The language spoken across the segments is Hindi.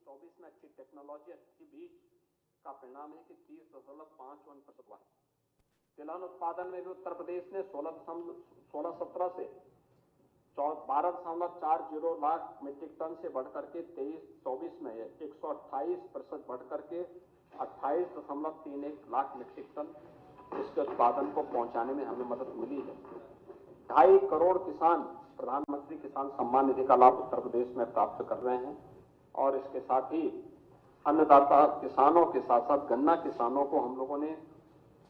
23-24 में अच्छी टेक्नोलॉजी, अच्छी बीज का परिणाम है कि 30.51% हुआ है। तिलहन उत्पादन में भी उत्तर प्रदेश ने 16-17 से 12.40 लाख मीट्रिक टन से बढ़कर के 23-24 में 128% बढ़कर के 28.31 लाख मीट्रिक टन इसके उत्पादन को पहुंचाने में हमें मदद मिली है। 2.5 करोड़ किसान प्रधानमंत्री किसान सम्मान निधि का लाभ उत्तर प्रदेश में प्राप्त कर रहे हैं और इसके साथ ही अन्नदाता किसानों के साथ साथ गन्ना किसानों को हम लोगों ने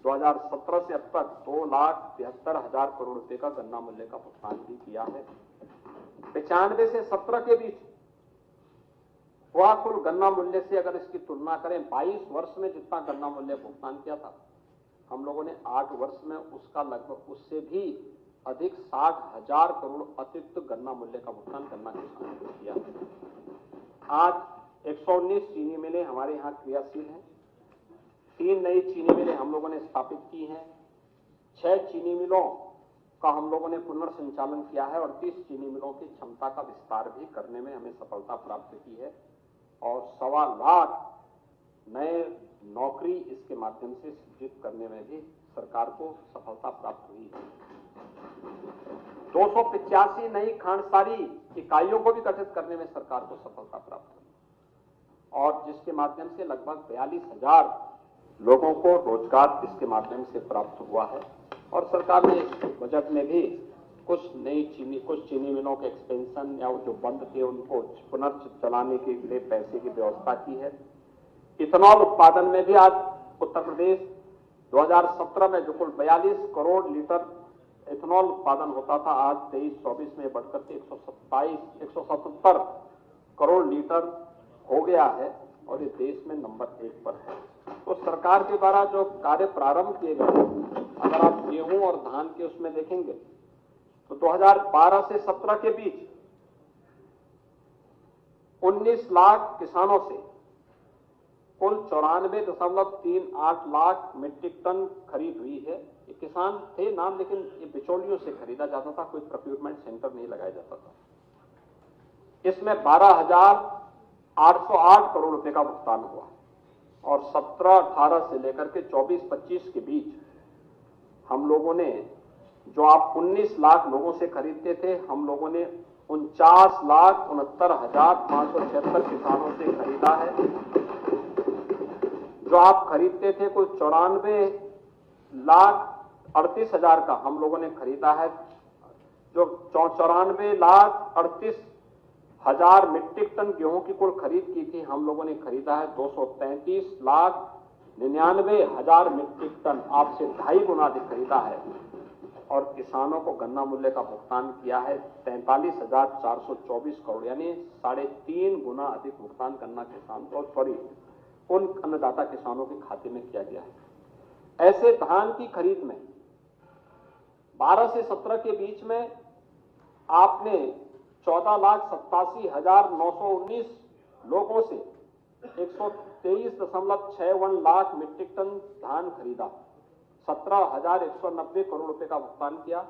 2017 से अब तक 2,73,000 करोड़ रुपए का गन्ना मूल्य का भुगतान भी किया है। 95 से 17 के बीच हुआ कुल गन्ना मूल्य से अगर इसकी तुलना करें 22 वर्ष में जितना गन्ना मूल्य भुगतान किया था, हम लोगों ने 8 वर्ष में उसका लगभग उससे भी अधिक 60,000 करोड़ अतिरिक्त गन्ना मूल्य का भुगतान गन्ना किसानों को किया है। आज 119 चीनी मिलें हमारे यहाँ क्रियाशील हैं। 3 नई चीनी मिलें हम लोगों ने स्थापित की हैं। 6 चीनी मिलों का हम लोगों ने पुनर्संचालन किया है और 30 चीनी मिलों की क्षमता का विस्तार भी करने में हमें सफलता प्राप्त की है और 1.25 लाख नए नौकरी इसके माध्यम से सृजित करने में भी सरकार को सफलता प्राप्त हुई है। 285 नई खांडसारी इकाइयों को भी गठित करने में सरकार को सफलता प्राप्त हुई और जिसके माध्यम से लगभग 42,000 लोगों को रोजगार इसके माध्यम से प्राप्त हुआ है और सरकार ने इस बजट में भी कुछ चीनी मिलों के एक्सपेंशन या जो बंद थे उनको पुनर्चलाने के लिए पैसे की व्यवस्था की है। इथेनॉल उत्पादन में भी आज उत्तर प्रदेश 2017 में जो कुल 42 करोड़ लीटर इथेनॉल उत्पादन होता था, आज 23-24 में बढ़कर के 177 करोड़ लीटर हो गया है और ये देश में नंबर 1 पर है। तो सरकार के द्वारा जो कार्य प्रारंभ किए गए, अगर आप गेहूं और धान के उसमें देखेंगे तो 2012 से 17 के बीच 19 लाख किसानों से कुल 94.38 लाख मीट्रिक टन खरीद हुई है। ये किसान थे नाम, लेकिन ये बिचौलियों से खरीदा जाता था, कोई प्रोक्योरमेंट सेंटर नहीं लगाया जाता था। इसमें 12,808 करोड़ रुपए का भुगतान हुआ और 17-18 से लेकर के 24-25 के बीच हम लोगों ने, जो आप 19 लाख लोगों से खरीदते थे, हम लोगों ने 49,69,576 किसानों से खरीदा है। जो आप खरीदते थे कुल 94,38,000 का हम लोगों ने खरीदा है। जो 94,38,000 मीट्रिक टन गेहूं की कुल खरीद की थी, हम लोगों ने खरीदा है 233,99,000 मीट्रिक टन, आपसे 2.5 गुना अधिक खरीदा है और किसानों को गन्ना मूल्य का भुगतान किया है 43,424 करोड़, यानी 3.5 गुना अधिक भुगतान गन्ना किसान को उन अन्नदाता किसानों के खाते में किया गया है। ऐसे धान की खरीद में 12 से 17 के बीच में आपने 14,87,919 लोगों से 123.61 लाख मीट्रिक टन धान खरीदा, 17,190 करोड़ रुपए का भुगतान किया।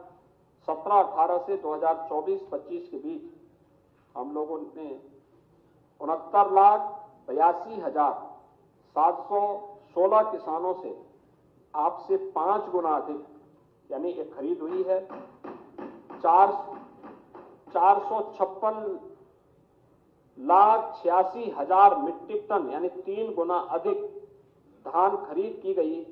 17-18 से 2024-25 के बीच हम लोगों ने 69,82,716 किसानों से आपसे 5 गुना अधिक यानी एक खरीद हुई है। 456,86,000 मीट्रिक टन यानी 3 गुना अधिक धान खरीद की गई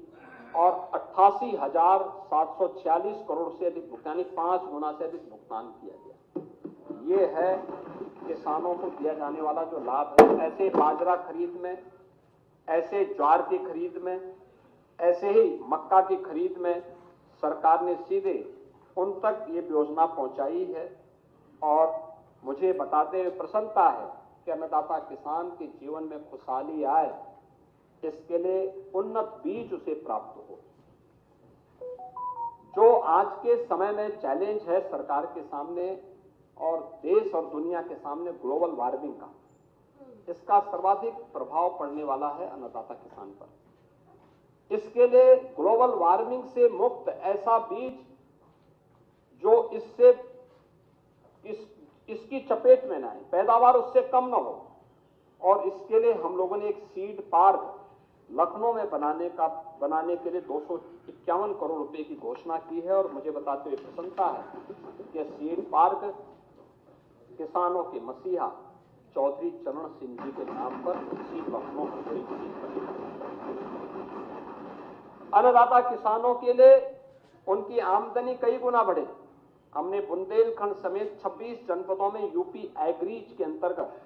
और 88,746 करोड़ से अधिक भुगतान, 5 गुना से अधिक भुगतान किया गया। ये है किसानों को दिया जाने वाला जो लाभ है। ऐसे बाजरा खरीद में, ऐसे ज्वार की खरीद में, ऐसे ही मक्का की खरीद में सरकार ने सीधे उन तक ये योजना पहुंचाई है और मुझे बताते हुए प्रसन्नता है कि अन्नदाता किसान के जीवन में खुशहाली आए, इसके लिए उन्नत बीज उसे प्राप्त हो। जो आज के समय में चैलेंज है सरकार के सामने और देश और दुनिया के सामने ग्लोबल वार्मिंग का, इसका सर्वाधिक प्रभाव पड़ने वाला है अन्नदाता किसान पर। इसके लिए ग्लोबल वार्मिंग से मुक्त ऐसा बीज जो इसकी चपेट में न आए, पैदावार उससे कम न हो और इसके लिए हम लोगों ने एक सीड पार्क लखनऊ में बनाने के लिए 251 करोड़ रुपए की घोषणा की है। और मुझे बताते हुए प्रसन्नता है कि सीड पार्क किसानों के मसीहा चौधरी चरण सिंह जी के नाम पर इसी लखनऊ अन्नदाता किसानों के लिए उनकी आमदनी कई गुना बढ़े। हमने बुंदेलखंड समेत 26 जनपदों में यूपी एग्रीज के अंतर्गत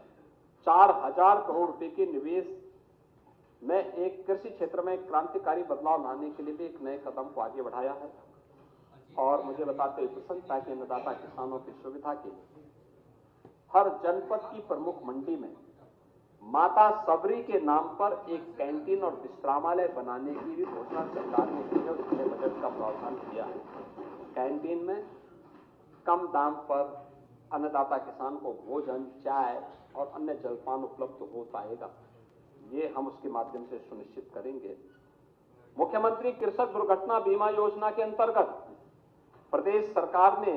4000 करोड़ रुपए के निवेश में एक कृषि क्षेत्र में क्रांतिकारी बदलाव लाने के लिए भी एक नए कदम को आगे बढ़ाया है। और मुझे बताते हुए प्रसन्नता है कि अन्नदाता किसानों की सुविधा के लिए हर जनपद की प्रमुख मंडी में माता सबरी के नाम पर एक कैंटीन और विश्रामालय बनाने की भी घोषणा सरकार ने की है और इसमें बजट का प्रावधान किया है। कैंटीन में कम दाम पर अन्नदाता किसान को भोजन, चाय और अन्य जलपान उपलब्ध हो पाएगा, ये हम उसके माध्यम से सुनिश्चित करेंगे। मुख्यमंत्री कृषक दुर्घटना बीमा योजना के अंतर्गत प्रदेश सरकार ने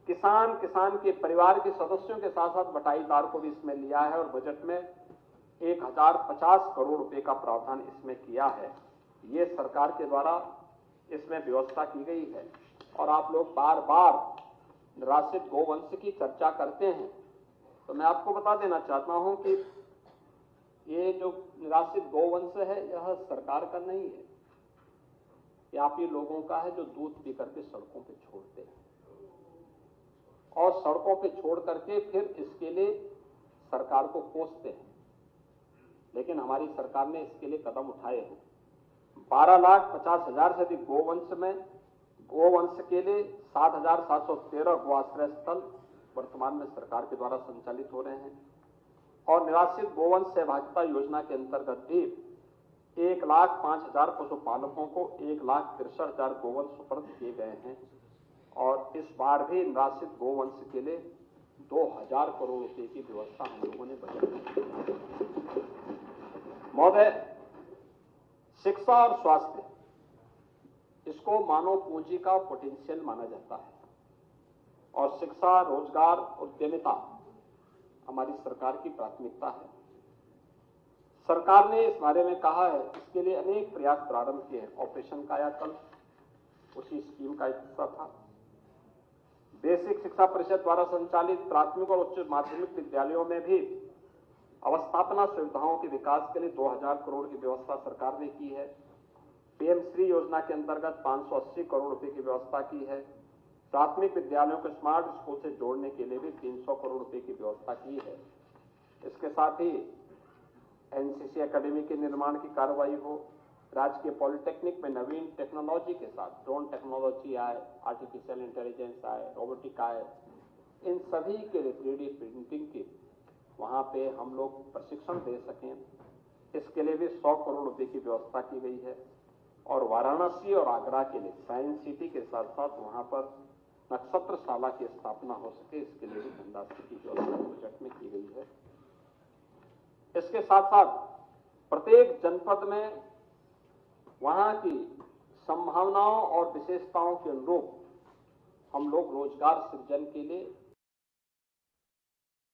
किसान के परिवार के सदस्यों के साथ साथ बटाईदार को भी इसमें लिया है और बजट में 1050 करोड़ रुपए का प्रावधान इसमें किया है। ये सरकार के द्वारा इसमें व्यवस्था की गई है। और आप लोग बार बार निराश्रित गोवंश की चर्चा करते हैं, तो मैं आपको बता देना चाहता हूं कि ये जो निराश्रित गोवंश है यह सरकार का नहीं है, ये आप ही लोगों का है जो दूध पी करके सड़कों पे छोड़ते हैं और सड़कों पे छोड़ करके फिर इसके लिए सरकार को कोसते हैं। लेकिन हमारी सरकार ने इसके लिए कदम उठाए हैं। 12,50,000 से अधिक गोवंश के लिए 7,713 गोआश्रय स्थल वर्तमान में सरकार के द्वारा संचालित हो रहे हैं। और निराश्रित गोवंश सहभागिता योजना के अंतर्गत भी 1,05,000 पशुपालकों को 1,63,000 गोवंश सुपुर्द किए गए हैं। और इस बार भी निराश्रित गोवंश के लिए 2,000 करोड़ रुपए की व्यवस्था हम लोगों ने बजट में की। महोदय, शिक्षा और स्वास्थ्य, इसको मानव पूंजी का पोटेंशियल माना जाता है और शिक्षा, रोजगार, उद्यमिता हमारी सरकार की प्राथमिकता है। सरकार ने इस बारे में कहा है, इसके लिए अनेक प्रयास प्रारंभ किए हैं। ऑपरेशन कायाकल्प उसी स्कीम का हिस्सा था। बेसिक शिक्षा परिषद द्वारा संचालित प्राथमिक और उच्च माध्यमिक विद्यालयों में भी अवस्थापना सुविधाओं के विकास के लिए 2,000 करोड़ की व्यवस्था सरकार ने की है। पीएम श्री योजना के अंतर्गत 580 करोड़ रुपए की व्यवस्था की है। प्राथमिक विद्यालयों को स्मार्ट स्कूल से जोड़ने के लिए भी 300 करोड़ रुपए की व्यवस्था की है। इसके साथ ही एनसीसी एकेडमी के निर्माण की कार्रवाई हो, राजकीय पॉलिटेक्निक में नवीन टेक्नोलॉजी के साथ ड्रोन टेक्नोलॉजी आए, आर्टिफिशियल इंटेलिजेंस आए, रोबोटिक आए, इन सभी के लिए 3D प्रिंटिंग की वहां पे हम लोग प्रशिक्षण दे सकें, इसके लिए भी 100 करोड़ रुपए की व्यवस्था की गई है। और वाराणसी और आगरा के लिए साइंस सिटी के साथ साथ वहां पर नक्षत्रशाला की स्थापना हो सके, इसके लिए भी धनराशि की व्यवस्था बजट में की गई है। इसके साथ साथ प्रत्येक जनपद में वहां की संभावनाओं और विशेषताओं के अनुरूप हम लोग रोजगार सृजन के लिए